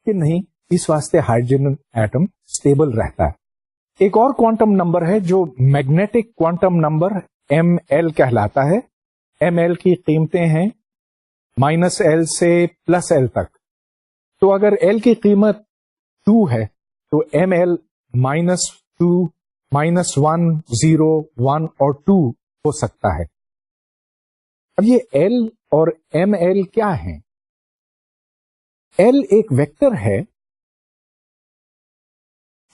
कि नहीं, इस वास्ते हाइड्रोजन एटम स्टेबल रहता है. एक और क्वांटम नंबर है जो मैग्नेटिक क्वांटम नंबर ml कहलाता है. ml की कीमतें हैं -L से +L तक. तो अगर L की कीमत 2 है तो ml -2, -1, 0, 1 और 2 हो सकता है. अब ये L और ml क्या है? L एक वेक्टर है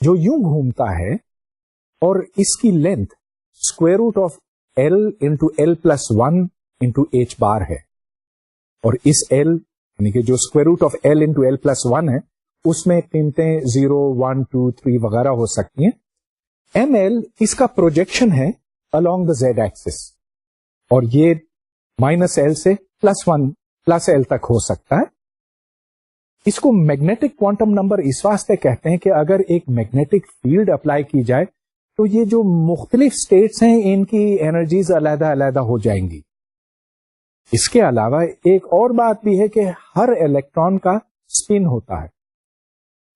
जो यूं घूमता है और इसकी length square root of L into L+1 into h bar है. और इस L यानी कि जो square root of L into L+1 है उसमें कीमतें 0, 1, 2, 3 वगैरह हो सकती हैं. ml इसका प्रोजेक्शन है अलोंग द z एक्सिस और ये -L से +1 तक हो सकता है. इसको मैग्नेटिक क्वांटम नंबर इस वास्ते कहते हैं कि अगर एक मैग्नेटिक फील्ड अप्लाई की जाए तो ये जो मुख्तलिफ स्टेट्स हैं इनकी एनर्जीज अलग अलग हो जाएंगी. इसके अलावा एक और बात भी है कि हर इलेक्ट्रॉन का स्पिन होता है.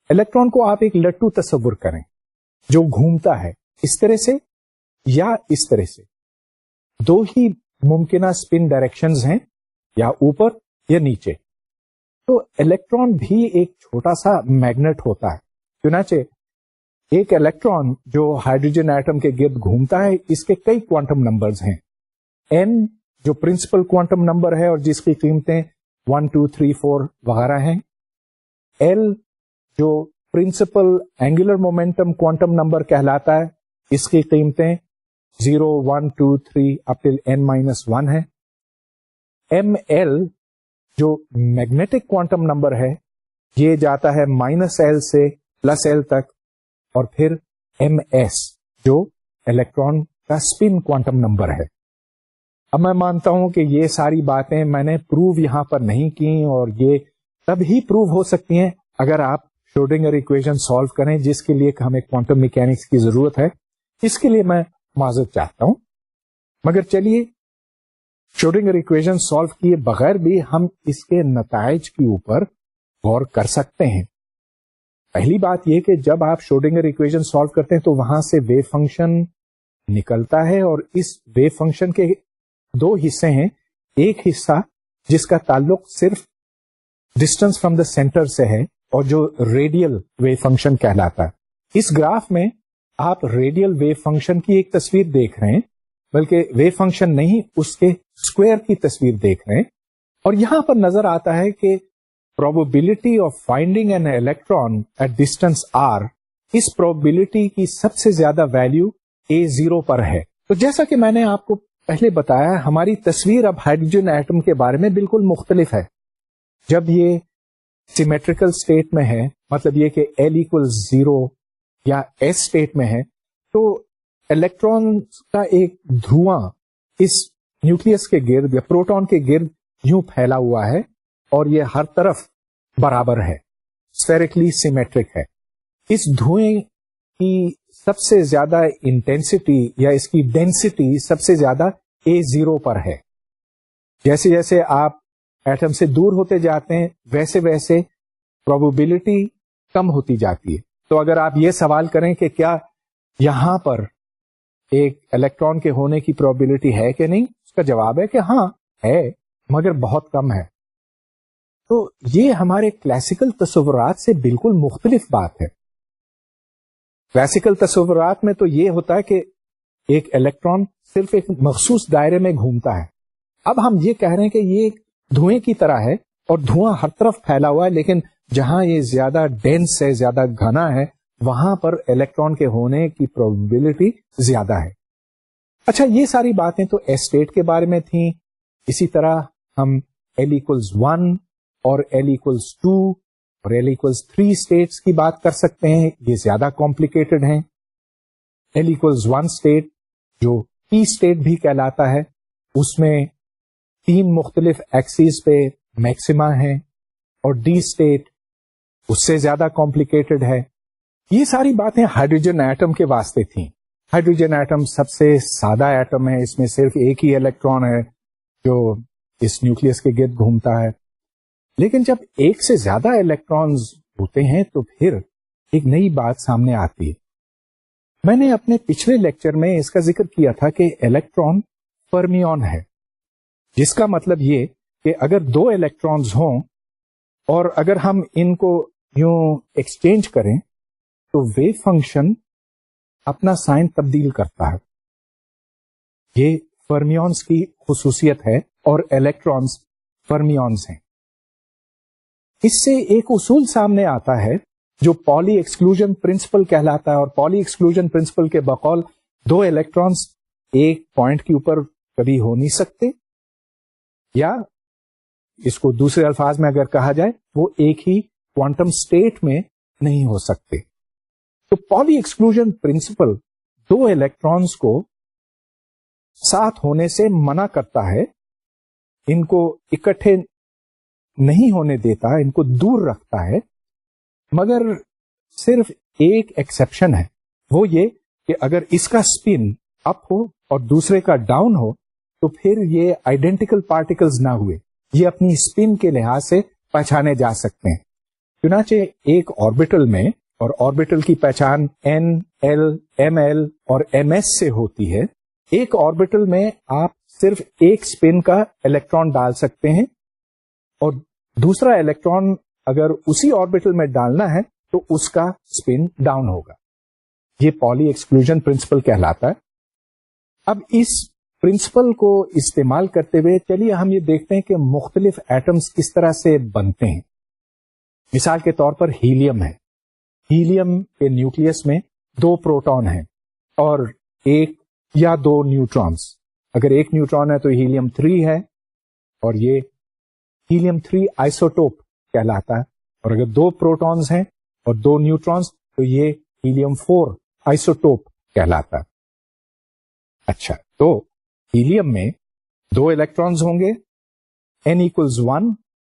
इलेक्ट्रॉन को आप एक लट्टू तस्वुर करें जो घूमता है इस तरह से या इस तरह से. दो ही मुमकिन स्पिन डायरेक्शंस हैं, या ऊपर या नीचे. तो इलेक्ट्रॉन भी एक छोटा सा मैग्नेट होता है. चुनाचे एक इलेक्ट्रॉन जो हाइड्रोजन एटम के गिर्द घूमता है इसके कई क्वांटम नंबर्स हैं. n जो प्रिंसिपल क्वांटम नंबर है और जिसकी कीमतें 1, 2, 3, 4 वगैरह हैं. L जो principal angular momentum quantum number कहलाता है, इसकी कीमतें 0, 1, 2, 3 अप टिल n-1 है. ml जो मैग्नेटिक क्वांटम नंबर है ये जाता है -L से +L तक. और फिर ms जो इलेक्ट्रॉन का स्पिन क्वांटम नंबर है. अब मैं मानता हूं कि ये सारी बातें मैंने प्रूव यहां पर नहीं की और ये तभी प्रूव हो सकती हैं अगर आप श्रोडिंगर इक्वेशन सॉल्व करें, जिसके लिए हमें क्वांटम मैकेनिक्स की जरूरत है. इसके लिए मैं माजरत चाहता हूं. मगर चलिए श्रोडिंगर इक्वेशन सॉल्व किए बगैर भी हम इसके नताइज के ऊपर गौर कर सकते हैं. पहली बात यह कि जब आप श्रोडिंगर इक्वेशन सॉल्व करते हैं तो वहां से वेव फंक्शन निकलता है और इस वेव फंक्शन के दो हिस्से हैं. एक हिस्सा जिसका ताल्लुक सिर्फ डिस्टेंस फ्रॉम द सेंटर से है और जो रेडियल वेव फंक्शन कहलाता है. इस ग्राफ में आप रेडियल वेव फंक्शन की एक तस्वीर देख रहे हैं, बल्कि वेव फंक्शन नहीं उसके स्क्वायर की तस्वीर देख रहे हैं. और यहां पर नजर आता है कि probability of finding an electron at distance r, इस प्रोबेबिलिटी की सबसे ज्यादा वैल्यू a0 पर है. तो जैसा कि मैंने आपको पहले बताया, हमारी तस्वीर अब हाइड्रोजन एटम के बारे में बिल्कुल मुख्तलिफ है. जब ये सिमेट्रिकल स्टेट में है, मतलब ये कि L = 0 या S स्टेट में है, तो इलेक्ट्रॉन का एक धुआं इस न्यूक्लियस के गिर्द या प्रोटॉन के गिर्द यूं फैला हुआ है और ये हर तरफ बराबर है, स्फेरिकली सिमेट्रिक है. इस धुएं की सबसे ज्यादा इंटेंसिटी या इसकी डेंसिटी सबसे ज्यादा A0 पर है. जैसे जैसे आप एटम से दूर होते जाते हैं वैसे वैसे प्रोबेबिलिटी कम होती जाती है. तो अगर आप ये सवाल करें कि क्या यहां पर एक इलेक्ट्रॉन के होने की प्रोबेबिलिटी है कि नहीं, उसका जवाब है कि हाँ है, मगर बहुत कम है. तो ये हमारे क्लासिकल तस्वुरात से बिल्कुल मुख्तलिफ बात है. क्लासिकल तस्वुरात में तो ये होता है कि एक इलेक्ट्रॉन सिर्फ एक मखसूस दायरे में घूमता है. अब हम ये कह रहे हैं कि ये धुएं की तरह है और धुआं हर तरफ फैला हुआ है, लेकिन जहां ये ज्यादा डेंस है, ज्यादा घना है, वहां पर इलेक्ट्रॉन के होने की प्रोबेबिलिटी ज्यादा है. अच्छा, ये सारी बातें तो एस स्टेट के बारे में थी. इसी तरह हम L = 1 और L = 2 और L = 3 स्टेट्स की बात कर सकते हैं. ये ज्यादा कॉम्प्लिकेटेड हैं. L = 1 स्टेट जो P स्टेट भी कहलाता है, उसमें 3 मुख्तलिफ एक्सिस पे मैक्सिमा है, और D स्टेट उससे ज्यादा कॉम्प्लिकेटेड है. ये सारी बातें हाइड्रोजन एटम के वास्ते थी. हाइड्रोजन एटम सबसे सादा एटम है, इसमें सिर्फ एक ही इलेक्ट्रॉन है जो इस न्यूक्लियस के गिर्द घूमता है. लेकिन जब एक से ज्यादा इलेक्ट्रॉन्स ہوتے ہیں تو پھر ایک نئی بات سامنے آتی ہے. میں نے اپنے پچھلے لیکچر میں اس کا ذکر کیا تھا کہ الیکٹران فرمیون ہے، جس کا مطلب یہ کہ اگر دو الیکٹرانز ہوں اور اگر ہم ان کو یوں ایکسچینج کریں تو ویو فنکشن اپنا سائن تبدیل کرتا ہے. یہ فرمیونز کی خصوصیت ہے اور الیکٹرانز فرمیونز ہیں. اس سے ایک اصول سامنے آتا ہے جو پالی ایکسکلوژن پرنسپل کہلاتا ہے، اور پالی ایکسکلوژن پرنسپل کے بقول دو الیکٹرانز ایک پوائنٹ کے اوپر کبھی ہو نہیں سکتے، یا اس کو دوسرے الفاظ میں اگر کہا جائے وہ ایک ہی کوانٹم اسٹیٹ میں نہیں ہو سکتے. تو پالی ایکسکلوژن پرنسپل دو الیکٹرانز کو ساتھ ہونے سے منع کرتا ہے، ان کو اکٹھے نہیں ہونے دیتا، ان کو دور رکھتا ہے. مگر صرف ایک ایکسپشن ہے، وہ یہ کہ اگر اس کا اسپن اپ ہو اور دوسرے کا ڈاؤن ہو تو پھر یہ آئیڈینٹیکل پارٹیکلز نہ ہوئے، یہ اپنی اسپن کے لحاظ سے پہچانے جا سکتے ہیں. چنانچہ ایک آربیٹل میں، اور آربیٹل کی پہچان n l m l اور ms سے ہوتی ہے، ایک آربیٹل میں آپ صرف ایک اسپن کا الیکٹران ڈال سکتے ہیں، اور دوسرا الیکٹران اگر اسی آربیٹل میں ڈالنا ہے تو اس کا اسپن ڈاؤن ہوگا. یہ پالی ایکسکلوژن پرنسپل کہلاتا ہے. اب اس پرنسپل کو استعمال کرتے ہوئے چلیے ہم یہ دیکھتے ہیں کہ مختلف ایٹمز کس طرح سے بنتے ہیں. مثال کے طور پر ہیلیم ہے. ہیلیم کے نیوکلیس میں دو پروٹون ہیں اور ایک یا دو نیوٹرانز. اگر ایک نیوٹران ہے تو ہیلیم 3 ہے، اور یہ ہیلیم 3 آئسوٹوپ کہلاتا ہے. اور اگر دو پروٹونز ہیں اور دو نیوٹرانز تو یہ ہیلیم 4 آئسوٹوپ کہلاتا ہے. اچھا، تو ہیلیم میں دو الیکٹرانز ہوں گے، n equals 1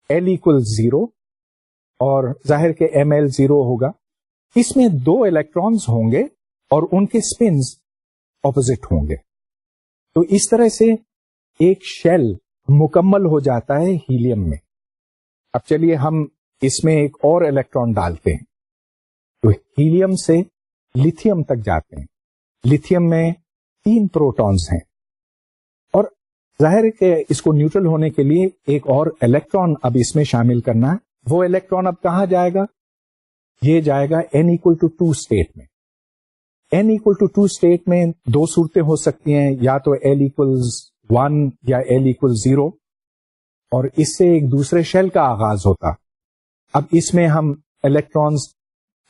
l equals 0 اور ظاہر کہ ml 0 ہوگا. اس میں دو الیکٹرانز ہوں گے اور ان کے سپنز اپوزٹ ہوں گے. تو اس طرح سے ایک شیل مکمل ہو جاتا ہے ہیلیم میں. اب چلیے ہم اس میں ایک اور الیکٹران ڈالتے ہیں تو ہیلیم سے لیتھیم تک جاتے ہیں. لیتھیم میں 3 پروٹونز ہیں، اور ظاہر ہے کہ اس کو نیوٹرل ہونے کے لیے ایک اور الیکٹران اب اس میں شامل کرنا ہے. وہ الیکٹران اب کہاں جائے گا؟ یہ جائے گا n equal to 2 اسٹیٹ میں. n equal to 2 اسٹیٹ میں دو صورتیں ہو سکتی ہیں، یا تو l equals 1 یا l equals 0، اور اس سے ایک دوسرے شیل کا آغاز ہوتا. اب اس میں ہم الیکٹرانز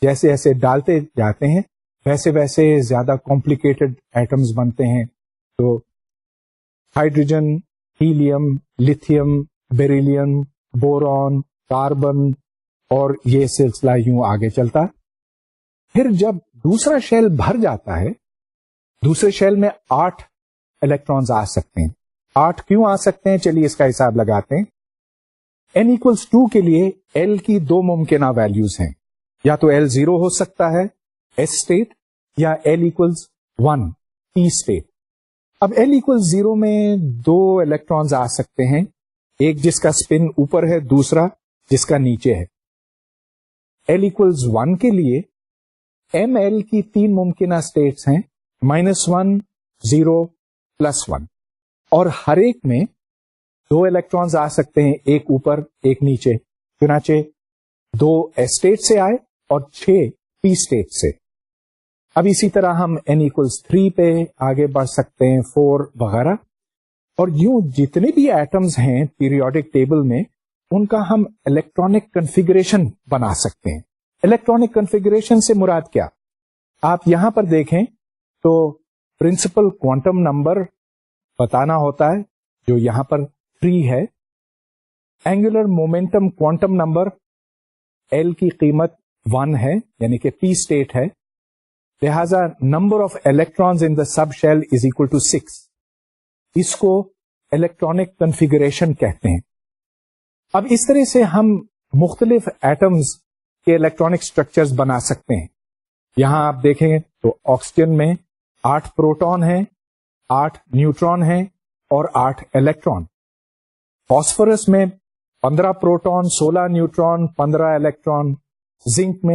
جیسے جیسے ڈالتے جاتے ہیں ویسے ویسے زیادہ کمپلیکیٹڈ ایٹمز بنتے ہیں. تو hydrogen, helium, lithium, beryllium, boron, carbon, اور یہ سلسلہ یوں آگے چلتا. پھر جب دوسرا شیل بھر جاتا ہے، دوسرے شیل میں 8 الیکٹرانز آ سکتے ہیں. 8 کیوں آ سکتے ہیں؟ چلیے اس کا حساب لگاتے ہیں. n equals 2 کے لیے l کی دو ممکنہ ویلیوز ہیں، یا تو l 0 ہو سکتا ہے s اسٹیٹ، یا l equals 1 t اسٹیٹ. اب l equals 0 میں دو الیکٹرانز آ سکتے ہیں، ایک جس کا اسپن اوپر ہے، دوسرا جس کا نیچے ہے. l equals 1 کے لیے ml کی 3 ممکنہ اسٹیٹس ہیں، -1 0 +1، اور ہر ایک میں دو الیکٹرانز آ سکتے ہیں، ایک اوپر ایک نیچے. چنانچہ 2 s اسٹیٹ سے آئے اور 6 p اسٹیٹ سے. اب اسی طرح ہم n equals 3 پہ آگے بڑھ سکتے ہیں، 4 وغیرہ، اور یوں جتنے بھی ایٹمز ہیں پیریوڈک ٹیبل میں ان کا ہم الیکٹرانک کنفیگریشن بنا سکتے ہیں. الیکٹرانک کنفیگریشن سے مراد کیا؟ آپ یہاں پر دیکھیں تو پرنسپل کوانٹم نمبر بتانا ہوتا ہے جو یہاں پر 3 ہے. Angular momentum quantum number L کی قیمت 1 ہے، یعنی کہ p اسٹیٹ ہے، لہذا number of electrons in the subshell is equal to 6. اس کو الیکٹرانک کنفیگریشن کہتے ہیں. اب اس طرح سے ہم مختلف ایٹمز کے الیکٹرانک اسٹرکچرز بنا سکتے ہیں. یہاں آپ دیکھیں تو آکسیجن میں 8 پروٹون ہیں، 8 نیوٹران ہیں اور 8 الیکٹران. فاسفورس میں 15 پروٹون، 16 نیوٹران، 15 الیکٹران. زنک میں